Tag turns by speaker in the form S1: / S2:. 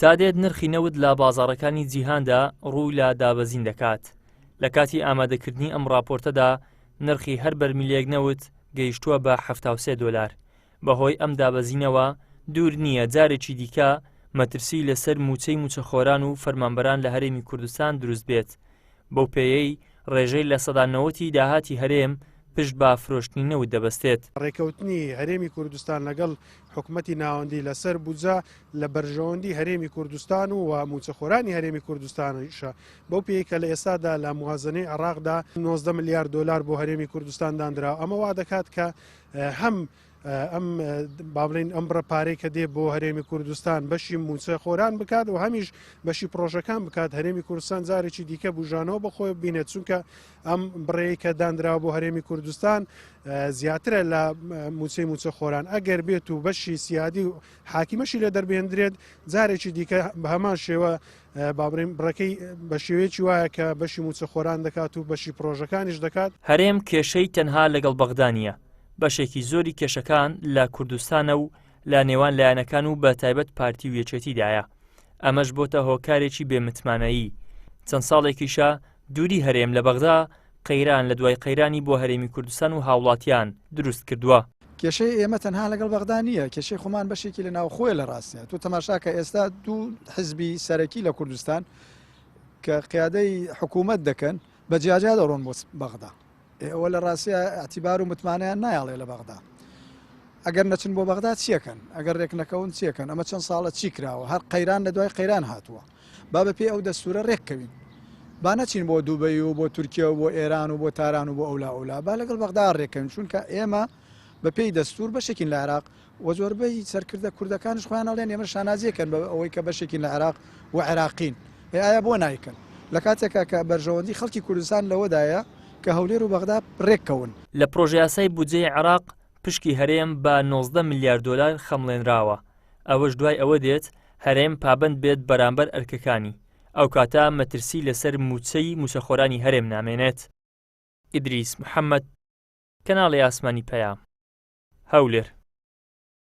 S1: تا دێت نرخی نەوت لە بازاڕەکانی جیهاندا ڕووی لە دابەزین دەکات. لە کاتی ئامادەکردنی ئەم راپۆرتەدا نرخی هەر بەرمیلێک نەوت گەیشتووە بە 73 دۆلار. بەهۆی ئەم دابەزینەوە دوور نییە جارێکی دیکە مەترسی لەسەر موچەی موچەخۆران و فەرمانبەران لە هەرێمی کوردستان دروست بێت. بەو پێیەی ڕێژەی لە سەدا 90 داهاتی هەرێم پشت بە فرۆشتنی نەوت دەبەستێت.
S2: ڕێکەوتنی هەرێمی کوردستان لەگەڵ حکوومەتی ناوەندی لەسەر بوجا لە بەرژەوەندی هەرێمی کوردستان و موچەخۆرانی هەرێمی کوردستانیشە بەو پێی کە لە ئێستادا لە موازنەی عێراقدا 19 ملیار دلار بۆ هەرێمی کوردستان دانرا. ئەمە وا دەکات کە هەم ئەم بابلین ئەم بڕەپارەی کە دێ بۆ هەرێمی کوردستان بەشی موچەخۆران بکات و هەمیش بەشی پرۆژەکان بکات. هەرێمی کوردستان جارێکی دیکە بژانەوە بەخۆی بینێت چونکە ئەم بڕێی کە دانراوە بۆ هەرێمی کوردستان زیاترە لە موچەی موچەخۆران. ئەگەر بێت و بەشی سیادی و حاکیمەشی لە دەربێنرێت جارێکی دیکە بە هەمان شێوە بابرین بڕەکەی بە شێوەیەکی وایە کە بەشی موچەخۆران دەکات و بەشی پرۆژەکانیش دەکات.
S1: هەرێم کێشەی تەنها لەگەڵ بەغدانیە. بەشێکی زۆری کێشەکان لە کوردستانە و لە نێوان لایەنەکان و بە تایبەت پارتی و یەکێتیدایە. ئەمەش بۆتە هۆکارێکی بێمتمانەیی. چەند ساڵێکیشە دووری هەرێم لە بەغدا قەیران لە دوای قەیرانی بۆ هەرێمی کوردستان و هاوڵاتیان دروست کردووە.
S3: کێشەی ئێمە تەنها لەگەڵ بەغدا نییە، کێشەی خۆمان بەشێکی لە ناوخۆی لە ڕاستیە. تو تەماشاکە ئێستا دوو حزبی سەرەکی لە کوردستان کە قیادەی حکوومەت دەکەن بە جیاجا دەڕۆن بۆ بەغدا. ئەوە لە ڕاستیە ئەتیبار و متمانیان نایاڵێ لە بەغدا. ئەگەر نەچن بۆ بەغدا چیەکەن؟ ئەگەر ڕێک نەکەون چیەکەن؟ ئەمە چەند ساڵە چی کراوە؟ هەر قەیران لە دوای قەیران هاتووە. با بە پێی ئەو دەستورە ڕێککەوین. با نەچین بۆ دووبەی و بۆ تورکیا و بۆ ئێران و بۆ تاران و بۆ ئەولا با لەگەڵ بەغدا ڕێککەوین چونکە ئێمە بە پێی دەستور بەشێکین لە عێراق و زۆربەی سەرکردە کوردەکانش خۆیان ئەڵێن ئێمە شانازیەکەن بە ئەوەی کە بەشێکین لە عێراق و عێراقین. ئایا بۆ نایکەن؟ لە کاتێکە کە بەرژەوەندی خەڵکی کوردستان لەوەدایە کە هەولێر و بەغدا ڕێککەون.
S1: لە پرۆژە یاسای بودجەی عێراق پشکی هەرێم بە 19 ملیار دلار خەمڵێنراوە. ئەوەش دوای ئەوە دێت هەرێم پابند بێت بەرامبەر ئەرکەکانی. ئەو کاتە مەترسی لەسەر موچەی موچەخۆرانی هەرێم نامێنێت. ئیدریس محەممەد، کەناڵی ئاسمانی پەیام، هەولێر.